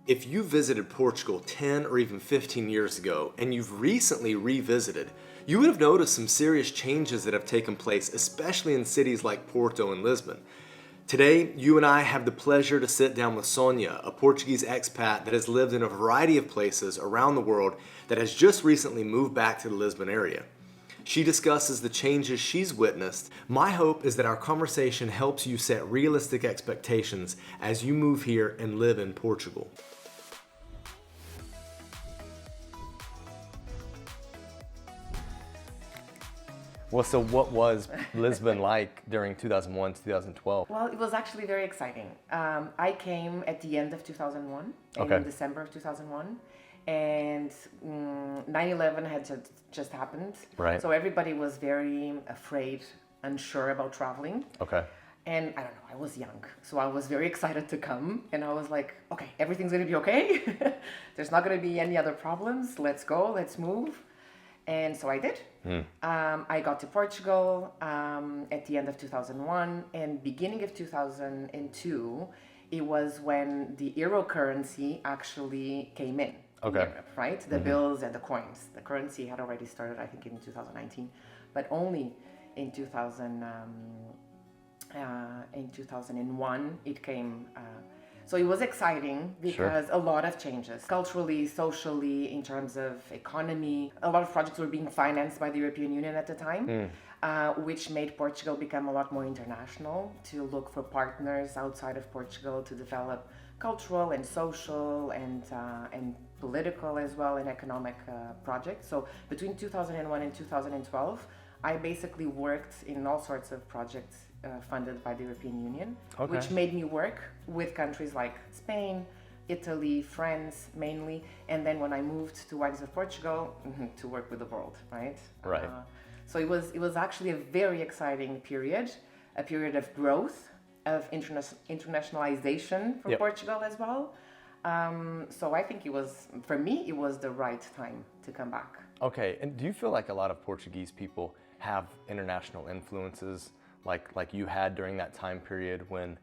If you visited Portugal 10 or even 15 years ago and you've recently revisited, you would have noticed some serious changes that have taken place, especially in cities like Porto and Lisbon. Today, you and I have the pleasure to sit down with Sónia, a Portuguese expat that has lived in a variety of places around the world that has just recently moved back to the Lisbon area. She discusses the changes she's witnessed. My hope is that our conversation helps you set realistic expectations as you move here and live in Portugal. Well, so what was Lisbon like during 2001 to 2012? Well, it was actually very exciting. I came at the end of 2001, in December of 2001, and 9/11 had just happened. Right. So everybody was very afraid, unsure about traveling. Okay. And I don't know, I was young, so I was very excited to come, and I was like, okay, everything's gonna be okay. There's not gonna be any other problems. Let's go, let's move. And so I did. I got to Portugal at the end of 2001, and beginning of 2002, it was when the euro currency actually came in Europe, right? The bills and the coins. The currency had already started, I think, in 2019, but only in 2001 it came. So it was exciting because a lot of changes, culturally, socially, in terms of economy. A lot of projects were being financed by the European Union at the time, which made Portugal become a lot more international, to look for partners outside of Portugal to develop cultural and social and political as well, and economic projects. So between 2001 and 2012, I basically worked in all sorts of projects funded by the European Union, which made me work with countries like Spain, Italy, France mainly, and then when I moved to Wines of Portugal, to work with the world, right? Right. So it was actually a very exciting period, a period of growth, of internationalization for Portugal as well. So I think for me, it was the right time to come back. Okay, and do you feel like a lot of Portuguese people have international influences like you had during that time period when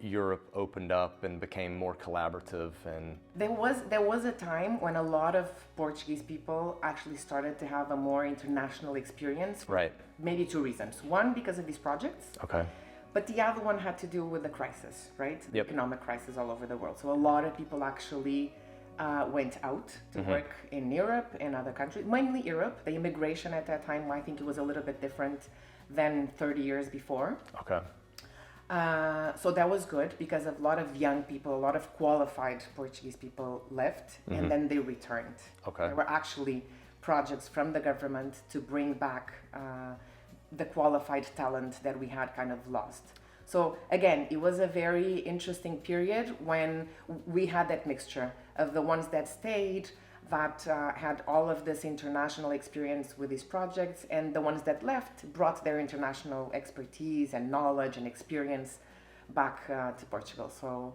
Europe opened up and became more collaborative? And there was a time when a lot of Portuguese people actually started to have a more international experience. Right. Maybe two reasons. One, because of these projects. Okay. But the other one had to do with the crisis, right? The economic crisis all over the world. So a lot of people actually went out to work in Europe and other countries, mainly Europe. The immigration at that time, I think it was a little bit different than 30 years before. Okay. So that was good because a lot of young people, a lot of qualified Portuguese people left, and then they returned. Okay. There were actually projects from the government to bring back the qualified talent that we had kind of lost. So again, it was a very interesting period when we had that mixture of the ones that stayed, that had all of this international experience with these projects, and the ones that left brought their international expertise and knowledge and experience back to Portugal. So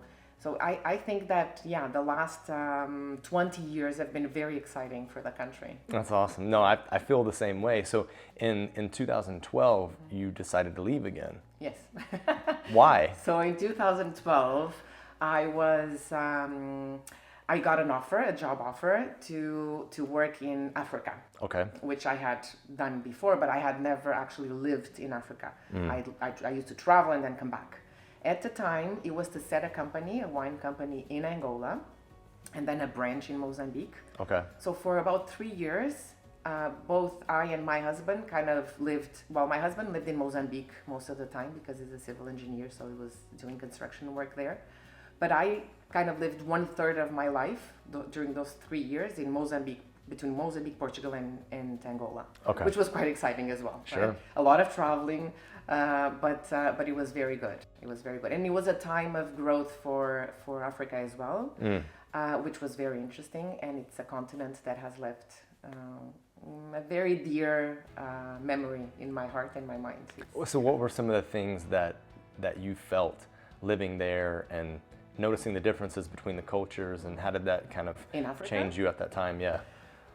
I think that, the last 20 years have been very exciting for the country. That's awesome. No, I feel the same way. So in 2012, you decided to leave again. Yes. Why? So in 2012, I got an offer, a job offer, to work in Africa. Okay. Which I had done before, but I had never actually lived in Africa. I used to travel and then come back. At the time, it was to set a wine company in Angola, and then a branch in Mozambique. Okay. So for about 3 years, both I and my husband kind of lived, well, my husband lived in Mozambique most of the time because he's a civil engineer, so he was doing construction work there. But I kind of lived 1/3 of my life during those 3 years in Mozambique, between Mozambique, Portugal, and Angola, which was quite exciting as well. Sure. Right? A lot of traveling, but it was very good. It was very good. And it was a time of growth for Africa as well, which was very interesting. And it's a continent that has left a very dear memory in my heart and my mind. So what were some of the things that you felt living there and noticing the differences between the cultures, and how did that kind of change you at that time? Yeah.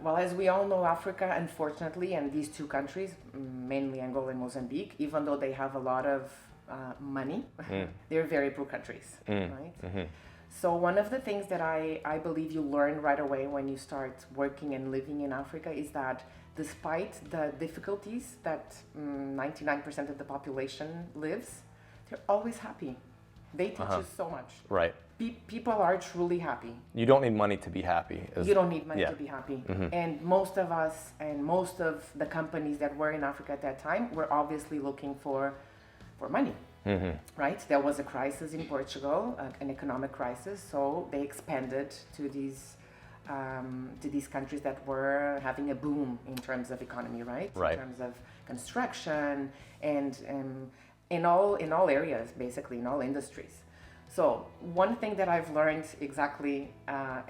Well, as we all know, Africa, unfortunately, and these two countries, mainly Angola and Mozambique, even though they have a lot of money, they're very poor countries, right? So one of the things that I believe you learn right away when you start working and living in Africa is that despite the difficulties that 99% of the population lives, they're always happy. They teach you so much. Right. People are truly happy. You don't need money to be happy. You don't need money to be happy. And most of us and most of the companies that were in Africa at that time were obviously looking for money. Right? There was a crisis in Portugal, an economic crisis, so they expanded to these countries that were having a boom in terms of economy, right? Right. In terms of construction and in all areas, basically in all industries. So one thing that I've learned exactly,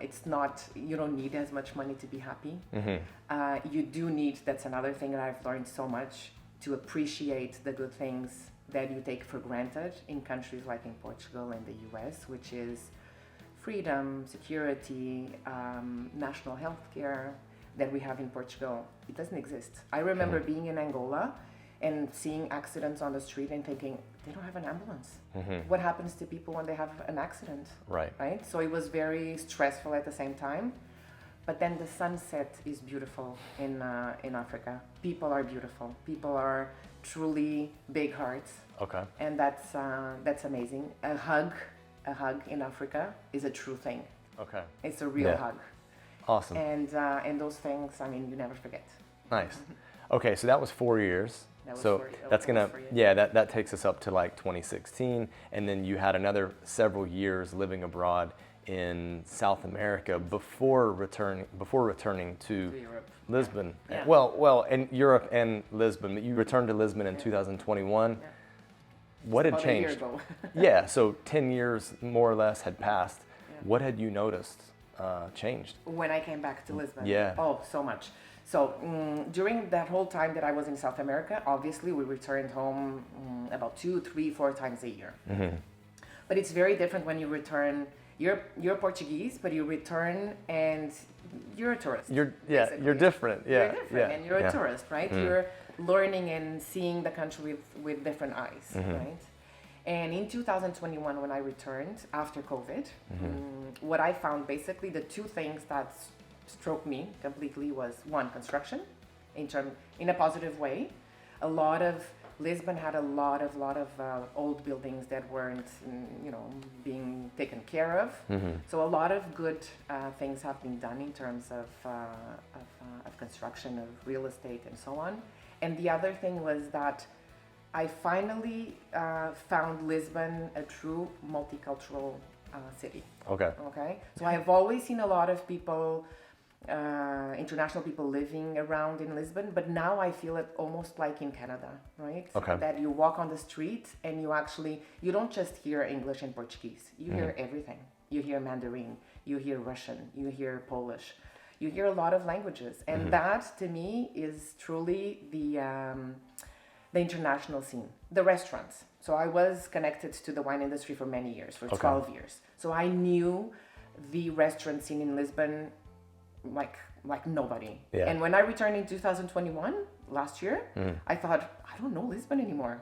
it's not, you don't need as much money to be happy. You do need, that's another thing that I've learned so much, to appreciate the good things that you take for granted in countries like in Portugal and the US, which is freedom, security, national health care that we have in Portugal. It doesn't exist. I remember being in Angola and seeing accidents on the street and thinking, they don't have an ambulance. What happens to people when they have an accident? Right. Right? So it was very stressful at the same time. But then the sunset is beautiful in Africa. People are beautiful. People are truly big hearts. Okay. And that's amazing. A hug in Africa is a true thing. Okay. It's a real hug. Awesome. And those things, I mean, you never forget. Nice. Okay, so that was 4 years. That takes us up to like 2016, and then you had another several years living abroad in South America before returning to Europe. Lisbon. Yeah. Well, in Europe and Lisbon. You returned to Lisbon in 2021. Yeah. About What had a changed? year ago. Yeah, so 10 years more or less had passed. Yeah. What had you noticed changed? When I came back to Lisbon. Yeah. Oh, so much. So during that whole time that I was in South America, obviously we returned home about 2, 3, 4 times a year. But it's very different when you return. You're Portuguese, but you return and you're a tourist. You're different. You're different, and you're a tourist, right? You're learning and seeing the country with different eyes, right? And in 2021, when I returned after COVID, what I found basically the two things that struck me completely was one, construction, in a positive way. Lisbon had a lot of old buildings that weren't, being taken care of. So a lot of good things have been done in terms of construction, of real estate, and so on. And the other thing was that I finally found Lisbon a true multicultural city. Okay. So I have always seen a lot of people, international people living around in Lisbon, but now I feel it almost like in Canada, right? Okay. That you walk on the street and you don't just hear English and Portuguese. You hear everything. You hear Mandarin, you hear Russian, you hear Polish, you hear a lot of languages. And that, to me, is truly the international scene. The restaurants. So I was connected to the wine industry for many years, for 12 years. So I knew the restaurant scene in Lisbon like nobody. Yeah. And when I returned in 2021, last year, I thought, I don't know Lisbon anymore.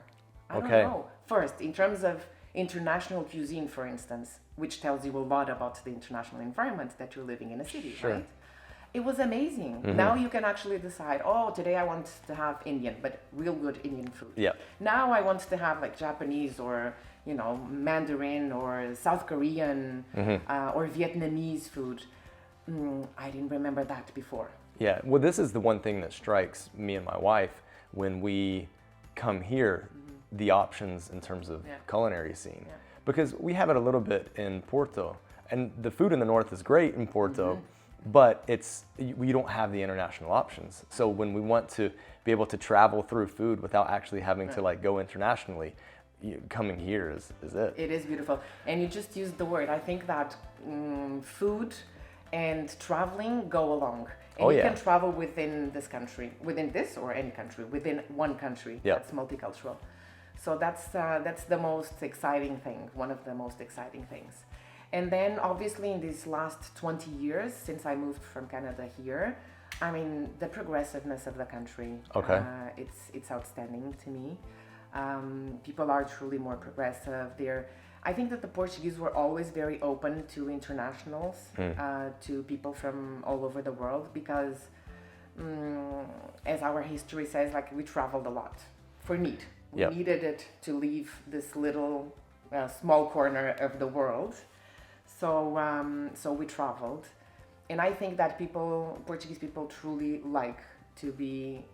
I don't know. First, in terms of international cuisine, for instance, which tells you a lot about the international environment that you're living in a city, right? It was amazing. Now you can actually decide, today I want to have Indian, but real good Indian food. Yeah. Now I want to have like Japanese or, Mandarin or South Korean or Vietnamese food. I didn't remember that before. Yeah, well, this is the one thing that strikes me and my wife when we come here, the options in terms of culinary scene. Yeah. Because we have it a little bit in Porto, and the food in the north is great in Porto, but we don't have the international options. So when we want to be able to travel through food without actually having to go internationally, coming here is it. It is beautiful. And you just used the word. I think that food and traveling go along. And you can travel within this country, within this or any country, within one country that's multicultural. So that's the most exciting thing, one of the most exciting things. And then obviously in these last 20 years, since I moved from Canada here, I mean, the progressiveness of the country, it's outstanding to me. People are truly more progressive. I think that the Portuguese were always very open to internationals, to people from all over the world, because as our history says, like, we traveled a lot for need. We needed it to leave this little small corner of the world. So we traveled. And I think that Portuguese people truly like to be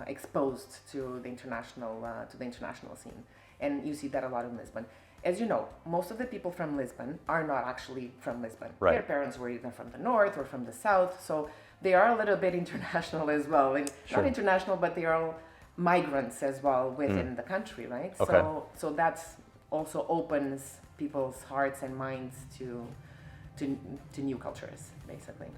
exposed to the international scene. And you see that a lot in Lisbon. As you know, most of the people from Lisbon are not actually from Lisbon. Right. Their parents were either from the north or from the south, so they are a little bit international as well. And not international, but they are all migrants as well within the country, right? Okay. So that's also opens people's hearts and minds to new cultures, basically.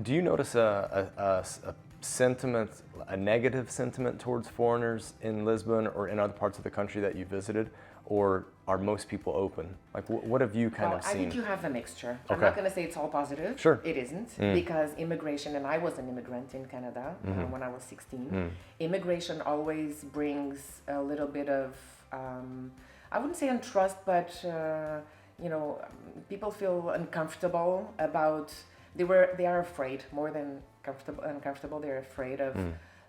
Do you notice a sentiment, a negative sentiment towards foreigners in Lisbon or in other parts of the country that you visited? Or are most people open? Like, what have you kind of seen? I think you have a mixture. Okay. I'm not going to say it's all positive. Sure. It isn't, because immigration, and I was an immigrant in Canada when I was 16. Immigration always brings a little bit of, I wouldn't say untrust, but people feel uncomfortable about. They are afraid more than uncomfortable. They're afraid of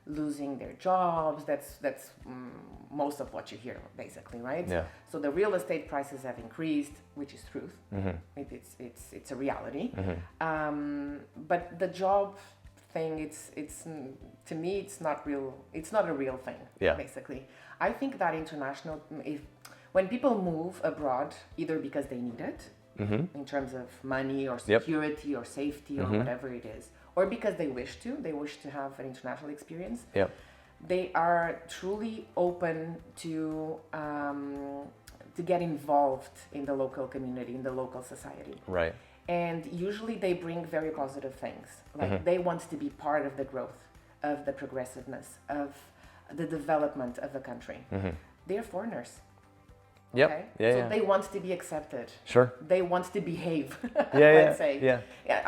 losing their jobs. That's most of what you hear, basically, right? Yeah. So the real estate prices have increased, which is truth. It's a reality. But the job thing, it's to me, it's not real. It's not a real thing. Yeah. Basically, I think that when people move abroad, either because they need it, in terms of money or security or safety or whatever it is, or because they wish to have an international experience. Yep. They are truly open to get involved in the local community, in the local society. Right. And usually they bring very positive things. Like they want to be part of the growth, of the progressiveness, of the development of the country. They're foreigners. Yep. Okay? Yeah, so they want to be accepted. Sure. They want to behave. Let's say. Yeah.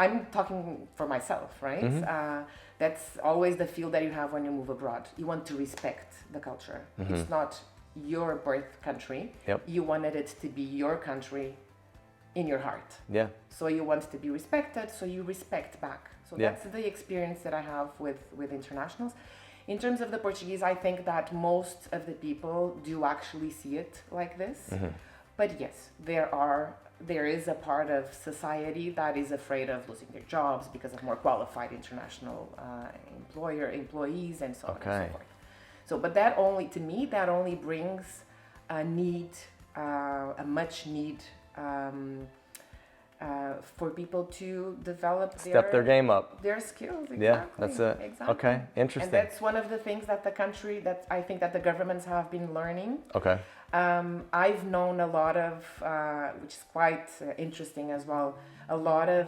I'm talking for myself, right? That's always the feel that you have when you move abroad. You want to respect the culture. It's not your birth country. Yep. You wanted it to be your country in your heart. Yeah. So you want to be respected, so you respect back. So that's the experience that I have with internationals. In terms of the Portuguese, I think that most of the people do actually see it like this. But yes, there is a part of society that is afraid of losing their jobs because of more qualified international employees and so on and so forth. So, but that only brings a much need for people to develop their game up, their skills. Exactly. Yeah, that's it. Exactly. Okay, interesting. And that's one of the things that I think that the governments have been learning. Okay. I've known a lot of, which is quite interesting as well, a lot of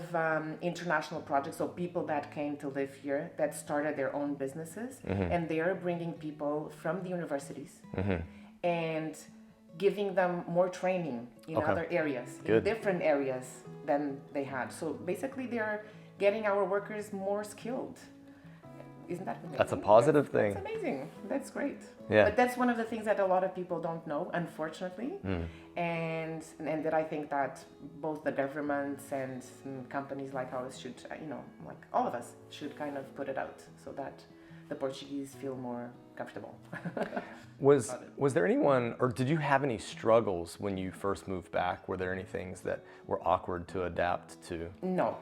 international projects, so people that came to live here that started their own businesses, and they are bringing people from the universities and giving them more training in other areas, in different areas than they had. So basically they're getting our workers more skilled. Isn't that amazing? That's a positive thing. That's amazing. That's great. Yeah. But that's one of the things that a lot of people don't know, unfortunately. And that I think that both the governments and companies like ours should, like all of us, should kind of put it out so that the Portuguese feel more comfortable. Was there anyone, or did you have any struggles when you first moved back? Were there any things that were awkward to adapt to? No.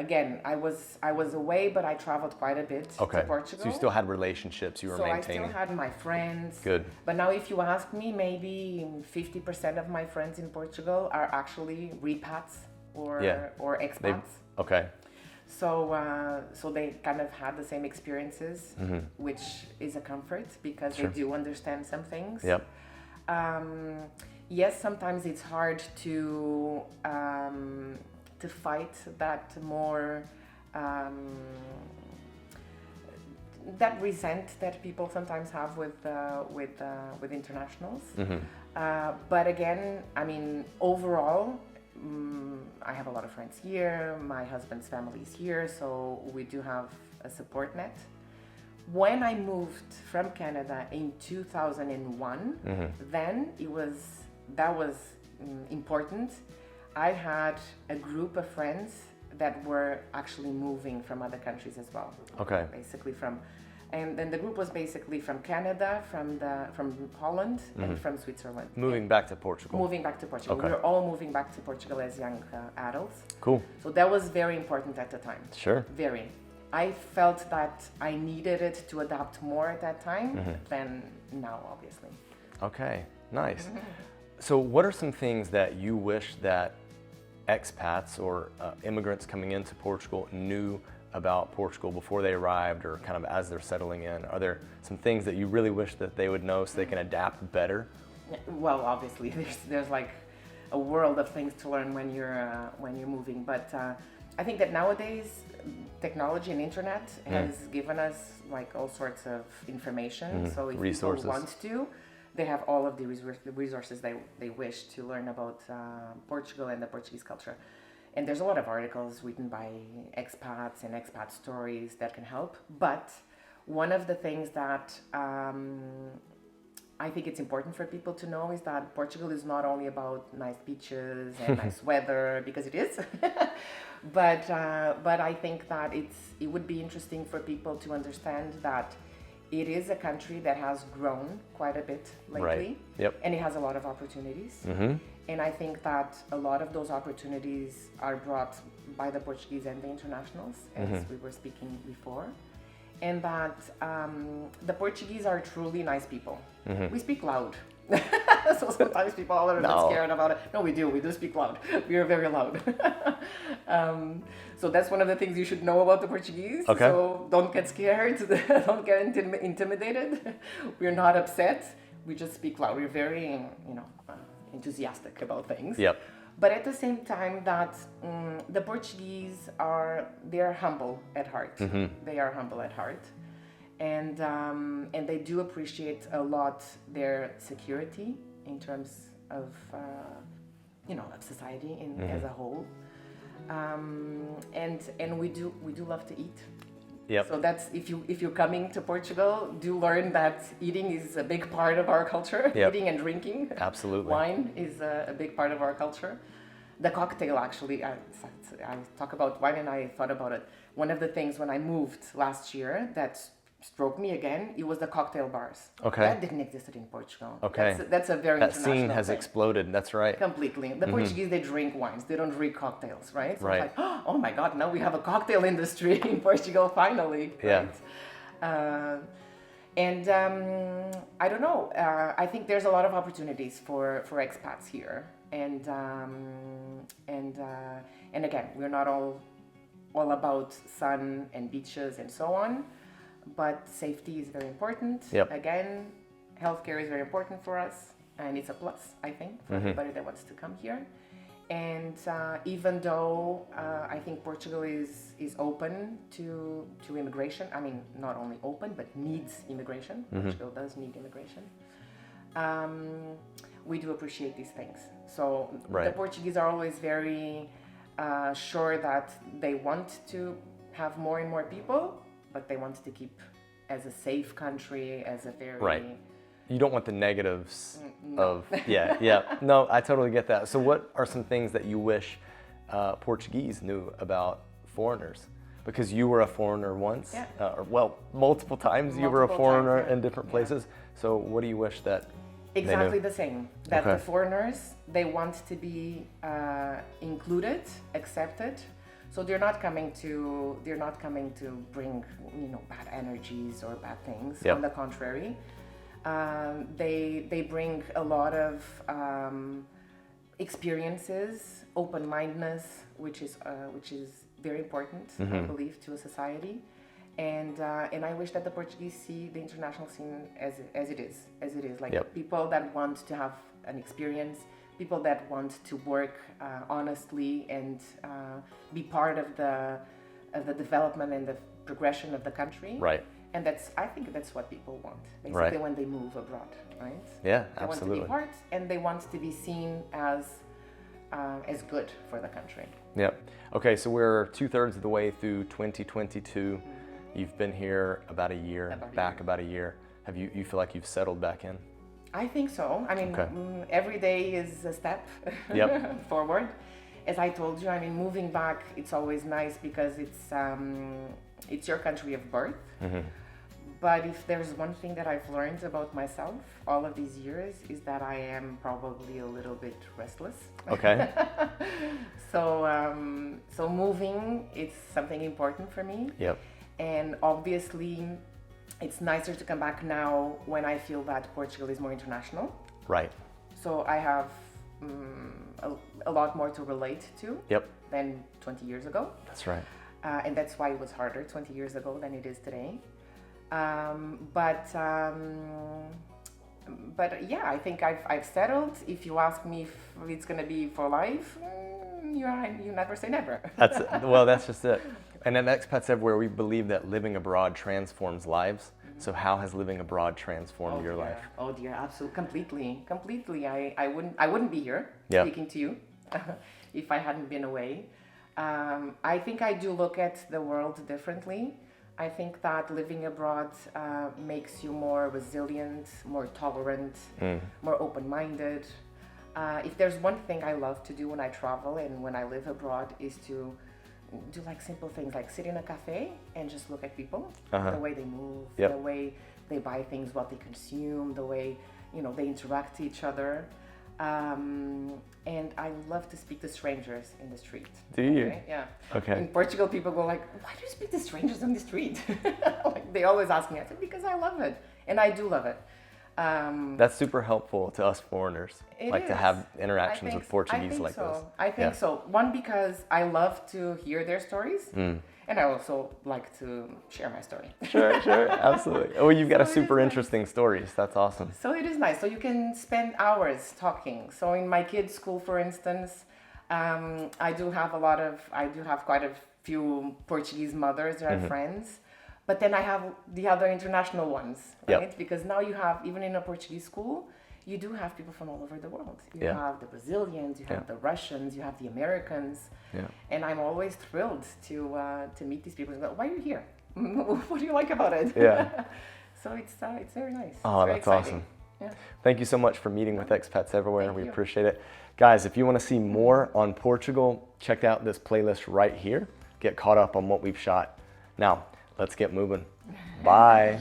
Again, I was away, but I traveled quite a bit to Portugal. So you still had relationships you were maintaining? I still had my friends. Good. But now if you ask me, maybe 50% of my friends in Portugal are actually repats or expats. Okay. So they kind of had the same experiences, which is a comfort because they do understand some things. Yep. Yes, sometimes it's hard to fight that more that resent that people sometimes have with internationals. But again, I mean, overall, I have a lot of friends here. My husband's family is here, so we do have a support net. When I moved from Canada in 2001, then it was that was important. I had a group of friends that were actually moving from other countries as well. Okay. Basically and then the group was basically from Canada, from Holland, and from Switzerland. Moving back to Portugal. Moving back to Portugal. Okay. We were all moving back to Portugal as young adults. Cool. So that was very important at the time. Sure. Very. I felt that I needed it to adapt more at that time than now, obviously. Okay, nice. So what are some things that you wish that expats or immigrants coming into Portugal knew about Portugal before they arrived, or kind of as they're settling in? Are there some things that you really wish that they would know so they can adapt better? Well, obviously, there's like a world of things to learn when you're moving, but I think that nowadays technology and internet has given us like all sorts of information. So if resources. people want to, they have all of the resources they wish to learn about Portugal and the Portuguese culture. And there's a lot of articles written by expats and expat stories that can help. But one of the things that I think it's important for people to know is that Portugal is not only about nice beaches and nice weather, because it is, but I think that it would be interesting for people to understand that it is a country that has grown quite a bit lately, Right. Yep. and it has a lot of opportunities. And I think that a lot of those opportunities are brought by the Portuguese and the internationals, as we were speaking before. And that the Portuguese are truly nice people. We speak loud. So sometimes people are a little bit scared about it. No, we do speak loud. We are very loud. So that's one of the things you should know about the Portuguese. Okay. So don't get scared, don't get intimidated. We're not upset, we just speak loud. We're very, enthusiastic about things. Yep. But at the same time that the Portuguese they're humble at heart. They are humble at heart. And they do appreciate a lot their security in terms of, of society as a whole. And we do love to eat. Yep. So that's if you're coming to Portugal, do learn that eating is a big part of our culture. Yep. Eating and drinking. Absolutely. Wine is a big part of our culture. The cocktail, actually, I talk about wine and I thought about it. One of the things when I moved last year that struck me again, it was the cocktail bars. Okay. That didn't exist in Portugal. Okay. That's a very That international scene has thing. exploded. That's right. Completely. The Portuguese, they drink wines. They don't drink cocktails, right? So Right. it's like, oh my God, now we have a cocktail industry in Portugal, finally. Yeah. Right? I don't know. I think there's a lot of opportunities for expats here. And again, we're not all about sun and beaches and so on. But safety is very important. Yep. Again, healthcare is very important for us, and it's a plus, I think, for everybody that wants to come here. And even though I think Portugal is open to immigration, I mean, not only open, but needs immigration. Portugal does need immigration. We do appreciate these things. So Right. the Portuguese are always very sure that they want to have more and more people, but they want to keep as a safe country, as a very... Right. You don't want the negatives No. of, yeah. No, I totally get that. So what are some things that you wish Portuguese knew about foreigners? Because you were a foreigner once, Yeah. Multiple times you were a Multiple foreigner times, yeah. in different places. So what do you wish that Exactly they knew? the same. That Okay. the foreigners, they want to be included, accepted. So they're not coming to bring bad energies or bad things. Yep. On the contrary, they bring a lot of experiences, open-mindedness, which is very important, I believe, to a society. And I wish that the Portuguese see the international scene as it is, like Yep. people that want to have an experience, people that want to work honestly and be part of the development and the progression of the country. Right. And I think that's what people want, basically, Right. when they move abroad, right? Yeah, They want to absolutely. be part, and they want to be seen as good for the country. Yep. Okay, so we're 2/3 of the way through 2022. You've been here about a year, About a back about a year. You feel like you've settled back in? I think so. I mean, every day is a step forward. As I told you, I mean, moving back, it's always nice because it's your country of birth. But if there's one thing that I've learned about myself all of these years is that I am probably a little bit restless. Okay. So moving, it's something important for me. Yep. And obviously, it's nicer to come back now when I feel that Portugal is more international. Right. So I have a lot more to relate to than 20 years ago. That's right. And that's why it was harder 20 years ago than it is today. But yeah, I think I've settled. If you ask me if it's going to be for life, you never say never. That's just it. And at Expats Everywhere, we believe that living abroad transforms lives. So how has living abroad transformed your life? Oh dear, absolutely, completely. I wouldn't be here speaking to you if I hadn't been away. I think I do look at the world differently. I think that living abroad makes you more resilient, more tolerant, more open-minded. If there's one thing I love to do when I travel and when I live abroad is to do like simple things like sit in a cafe and just look at people, the way they move, the way they buy things, what they consume, the way they interact with each other. And I love to speak to strangers in the street. Do you? Okay? Yeah. Okay. In Portugal, people go like, "Why do you speak to strangers on the street?" Like, they always ask me. I said, "Because I love it," and I do love it. That's super helpful to us foreigners, to have interactions with Portuguese like this. I think so. One, because I love to hear their stories, and I also like to share my story. Sure, absolutely. Oh, you've got a super interesting stories. That's awesome. So it is nice. So you can spend hours talking. So in my kids' school, for instance, I do have quite a few Portuguese mothers that are friends. But then I have the other international ones, right? Because now you have, even in a Portuguese school, you do have people from all over the world. You have the Brazilians, you have the Russians, you have the Americans. And I'm always thrilled to meet these people and go, "Why are you here? What do you like about it?" So it's very nice. Oh, that's awesome. Yeah. Thank you so much for meeting with Expats Everywhere. We appreciate it. Guys, if you want to see more on Portugal, check out this playlist right here. Get caught up on what we've shot. Now, let's get moving. Bye.